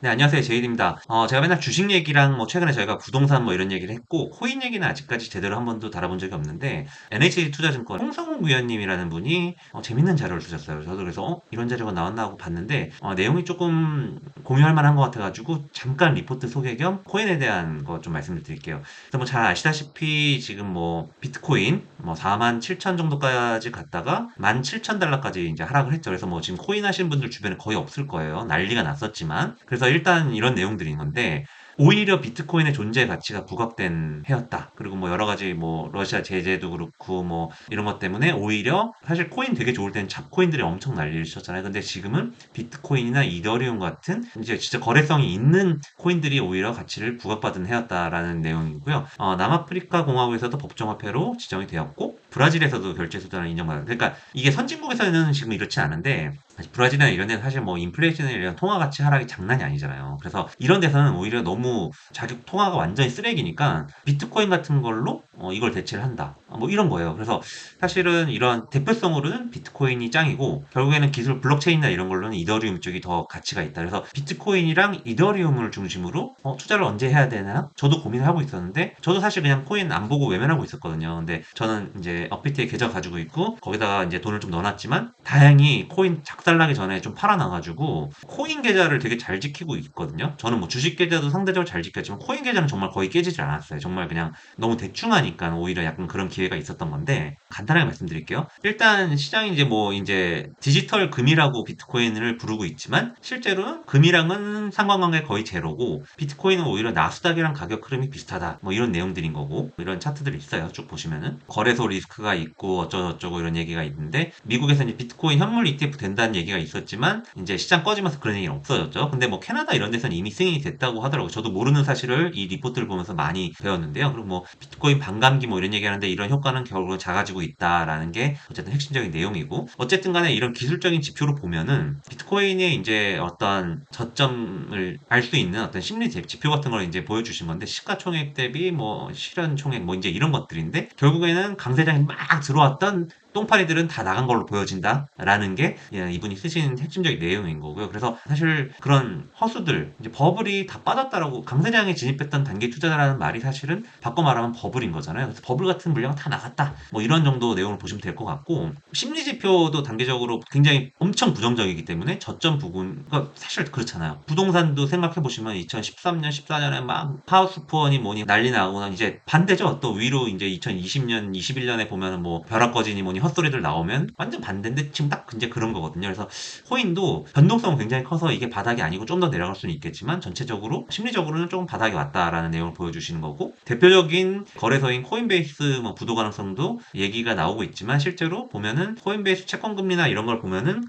네, 안녕하세요. 제이드입니다. 제가 맨날 주식 얘기랑 최근에 저희가 부동산 이런 얘기를 했고, 코인 얘기는 아직까지 제대로 한 번도 다뤄본 적이 없는데, NH투자증권 홍성욱 위원님이라는 분이 재밌는 자료를 주셨어요. 저도 그래서 이런 자료가 나왔나 하고 봤는데, 내용이 조금 공유할 만한 것 같아가지고, 잠깐 리포트 소개 겸 코인에 대한 거 좀 말씀을 드릴게요. 그래서 잘 아시다시피 지금 비트코인 4만 7천 정도까지 갔다가 17,000달러까지 이제 하락을 했죠. 그래서 지금 코인 하시는 분들 주변에 거의 없을 거예요. 난리가 났었지만. 그래서 일단 이런 내용들인 건데, 오히려 비트코인의 존재 가치가 부각된 해였다. 그리고 여러 가지 러시아 제재도 그렇고 이런 것 때문에 오히려 사실 코인 되게 좋을 때는 잡코인들이 엄청 난리를 쳤잖아요. 근데 지금은 비트코인이나 이더리움 같은 이제 진짜 거래성이 있는 코인들이 오히려 가치를 부각받은 해였다라는 내용이고요. 남아프리카 공화국에서도 법정화폐로 지정이 되었고 브라질에서도 결제수단을 인정받았다. 그러니까 이게 선진국에서는 지금 이렇지 않은데 브라질이나 이런 데는 사실 인플레이션이나 이런 통화 가치 하락이 장난이 아니잖아요. 그래서 이런 데서는 오히려 너무 자기 통화가 완전히 쓰레기니까 비트코인 같은 걸로 이걸 대체를 한다. 이런 거예요. 그래서 사실은 이런 대표성으로는 비트코인이 짱이고 결국에는 기술 블록체인이나 이런 걸로는 이더리움 쪽이 더 가치가 있다. 그래서 비트코인이랑 이더리움을 중심으로 투자를 언제 해야 되나? 저도 고민을 하고 있었는데 저도 사실 그냥 코인 안 보고 외면하고 있었거든요. 근데 저는 이제 업비트에 계좌 가지고 있고 거기다가 이제 돈을 좀 넣어놨지만 다행히 코인 작살나기 전에 좀 팔아놔가지고 코인 계좌를 되게 잘 지키고 있거든요. 저는 주식 계좌도 상대적으로 잘 지켰지만 코인 계좌는 정말 거의 깨지질 않았어요. 정말 그냥 너무 대충 하니까 오히려 약간 그런 기회가 있었던 건데 간단하게 말씀드릴게요. 일단 시장이 이제 디지털 금이라고 비트코인을 부르고 있지만 실제로는 금이랑은 상관관계 거의 제로고 비트코인은 오히려 나스닥이랑 가격 흐름이 비슷하다. 이런 내용들인 거고 이런 차트들이 있어요. 쭉 보시면은 거래소 리스크가 있고 어쩌고저쩌고 이런 얘기가 있는데 미국에서 이제 비트코인 현물 ETF 된다는 얘기가 있었지만 이제 시장 꺼지면서 그런 얘기는 없어졌죠. 근데 캐나다 이런 데서는 이미 승인이 됐다고 하더라고요. 저도 모르는 사실을 이 리포트를 보면서 많이 배웠는데요. 그리고 비트코인 반감기 이런 얘기하는데 이런 효과는 결국은 작아지고 있다라는 게 어쨌든 핵심적인 내용이고 어쨌든 간에 이런 기술적인 지표로 보면은 비트코인의 이제 어떤 저점을 알 수 있는 어떤 심리 지표 같은 걸 이제 보여주신 건데 시가총액 대비 실현 총액 이제 이런 것들인데 결국에는 강세장이 막 들어왔던 똥파리들은 다 나간 걸로 보여진다라는 게 이분이 쓰신 핵심적인 내용인 거고요. 그래서 사실 그런 허수들, 이제 버블이 다 빠졌다라고 강세장에 진입했던 단기 투자자라는 말이 사실은 바꿔 말하면 버블인 거잖아요. 그래서 버블 같은 물량은 다 나갔다. 이런 정도 내용을 보시면 될 것 같고 심리 지표도 단계적으로 굉장히 엄청 부정적이기 때문에 저점 부분, 그러니까 사실 그렇잖아요. 부동산도 생각해 보시면 2013년, 14년에 막 하우스푸어니 뭐니 난리 나고 이제 반대죠. 또 위로 이제 2020년, 21년에 보면은 벼락거지니 뭐니 헛소리들 나오면 완전 반대인데 지금 딱 이제 그런 거거든요. 그래서 코인도 변동성은 굉장히 커서 이게 바닥이 아니고 좀 더 내려갈 수는 있겠지만 전체적으로 심리적으로는 조금 바닥이 왔다라는 내용을 보여주시는 거고 대표적인 거래소인 코인베이스 부도 가능성도 얘기가 나오고 있지만 실제로 보면은 코인베이스 채권금리나 이런 걸 보면은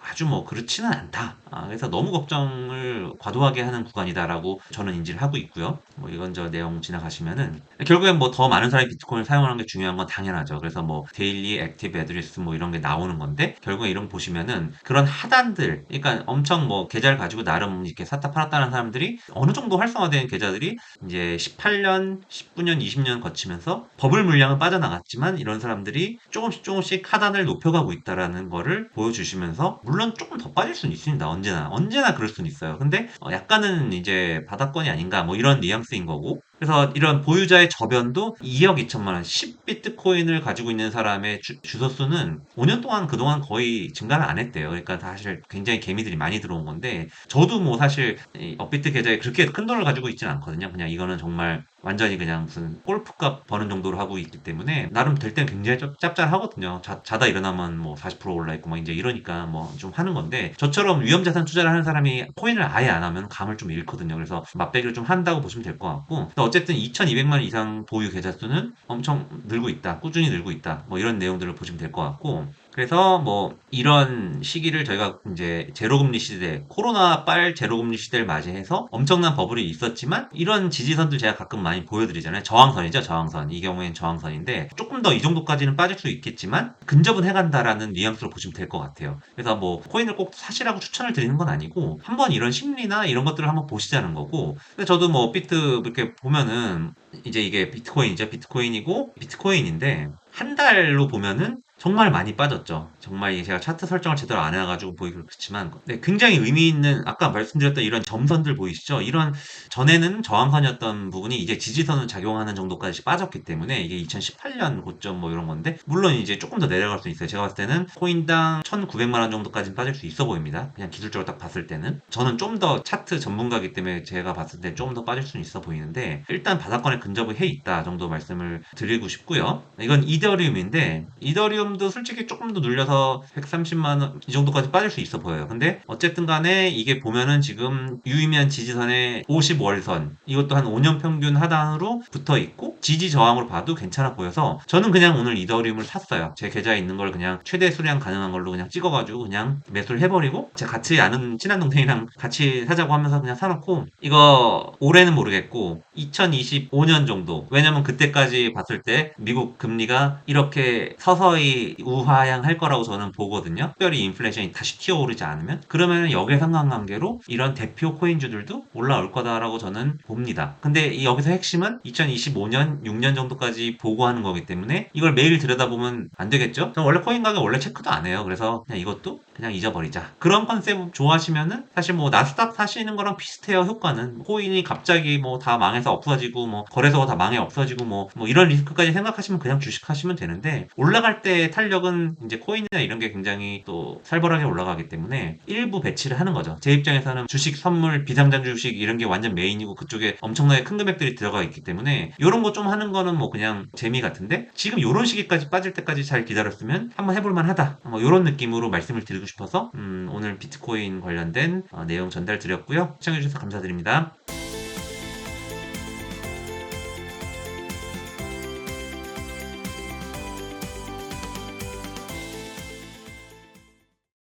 아주 그렇지는 않다. 그래서 너무 걱정을 과도하게 하는 구간이다라고 저는 인지를 하고 있고요. 이건 저 내용 지나가시면은 결국엔 더 많은 사람이 비트코인을 사용하는 게 중요한 건 당연하죠. 그래서 데일리 액티브 애드레스 이런 게 나오는 건데 결국에 이런 거 보시면은 그런 하단들 그러니까 엄청 계좌를 가지고 나름 이렇게 샀다 팔았다는 사람들이 어느 정도 활성화된 계좌들이 이제 18년, 19년, 20년 거치면서 버블 물량은 빠져나갔지만 이런 사람들이 조금씩 조금씩 하단을 높여가고 있다라는 거를 보여주시면서 물론 조금 더 빠질 수는 있습니다. 언제나 그럴 수는 있어요. 근데 약간은 이제 바닥권이 아닌가 이런 뉘앙스인 거고 그래서 이런 보유자의 저변도 2억 2천만 원, 10비트코인을 가지고 있는 사람의 주소수는 5년 동안 그동안 거의 증가를 안 했대요. 그러니까 사실 굉장히 개미들이 많이 들어온 건데 저도 사실 이 업비트 계좌에 그렇게 큰 돈을 가지고 있지는 않거든요. 그냥 이거는 정말 완전히 그냥 무슨 골프값 버는 정도로 하고 있기 때문에 나름 될 때는 굉장히 짭짤하거든요. 자다 일어나면 40% 올라 있고 이제 이러니까 좀 하는 건데 저처럼 위험자산 투자를 하는 사람이 코인을 아예 안 하면 감을 좀 잃거든요. 그래서 맛배기를 좀 한다고 보시면 될 것 같고 어쨌든 2,200만 원 이상 보유 계좌 수는 엄청 늘고 있다. 꾸준히 늘고 있다. 이런 내용들을 보시면 될 것 같고 그래서 이런 시기를 저희가 이제 제로금리 시대, 코로나 빨 제로금리 시대를 맞이해서 엄청난 버블이 있었지만 이런 지지선들 제가 가끔 많이 보여드리잖아요. 저항선이죠, 저항선. 이 경우엔 저항선인데 조금 더 이 정도까지는 빠질 수 있겠지만 근접은 해간다라는 뉘앙스로 보시면 될 것 같아요. 그래서 코인을 꼭 사시라고 추천을 드리는 건 아니고 한번 이런 심리나 이런 것들을 한번 보시자는 거고 근데 저도 비트 이렇게 보면은 이제 이게 비트코인이죠. 비트코인이고 비트코인인데 한 달로 보면은 정말 많이 빠졌죠. 정말 이게 제가 차트 설정을 제대로 안 해가지고 보기 그렇지만, 네, 굉장히 의미 있는, 아까 말씀드렸던 이런 점선들 보이시죠? 이런 전에는 저항선이었던 부분이 이제 지지선을 작용하는 정도까지 빠졌기 때문에 이게 2018년 고점 뭐 이런 건데, 물론 이제 조금 더 내려갈 수 있어요. 제가 봤을 때는 코인당 1,900만 원 정도까지는 빠질 수 있어 보입니다. 그냥 기술적으로 딱 봤을 때는. 저는 좀 더 차트 전문가이기 때문에 제가 봤을 때 좀 더 빠질 수는 있어 보이는데, 일단 바닥권에 근접을 해 있다 정도 말씀을 드리고 싶고요. 이건 이더리움인데, 이더리움도 솔직히 조금 더 눌려서 130만 원 이 정도까지 빠질 수 있어 보여요. 근데 어쨌든 간에 이게 보면은 지금 유의미한 지지선의 50월선, 이것도 한 5년 평균 하단으로 붙어 있고 지지 저항으로 봐도 괜찮아 보여서 저는 그냥 오늘 이더리움을 샀어요. 제 계좌에 있는 걸 그냥 최대 수량 가능한 걸로 그냥 찍어가지고 그냥 매수를 해버리고, 제 같이 아는 친한 동생이랑 같이 사자고 하면서 그냥 사놓고, 이거 올해는 모르겠고 2025년 정도, 왜냐면 그때까지 봤을 때 미국 금리가 이렇게 서서히 우하향할 거라고 저는 보거든요. 특별히 인플레이션이 다시 튀어오르지 않으면, 그러면 역의 상관관계로 이런 대표 코인주들도 올라올 거다라고 저는 봅니다. 근데 이 여기서 핵심은 2025년 6년 정도까지 보고하는 거기 때문에 이걸 매일 들여다보면 안 되겠죠. 저는 원래 코인 가격 원래 체크도 안 해요. 그래서 그냥 이것도 그냥 잊어버리자, 그런 컨셉 좋아하시면은 사실 뭐 나스닥 사시는 거랑 비슷해요. 효과는 코인이 갑자기 뭐 다 망해서 없어지고, 뭐 거래소가 다 망해 없어지고, 뭐 이런 리스크까지 생각하시면 그냥 주식하시면 되는데, 올라갈 때 탄력은 이제 코인이나 이런 게 굉장히 또 살벌하게 올라가기 때문에 일부 배치를 하는 거죠. 제 입장에서는 주식, 선물, 비상장 주식 이런 게 완전 메인이고 그쪽에 엄청나게 큰 금액들이 들어가 있기 때문에 이런 거 좀 하는 거는 뭐 그냥 재미 같은데, 지금 이런 시기까지 빠질 때까지 잘 기다렸으면 한번 해볼 만하다, 뭐 이런 느낌으로 말씀을 드리고 싶어서 오늘 비트코인 관련된 내용 전달 드렸고요. 시청해주셔서 감사드립니다.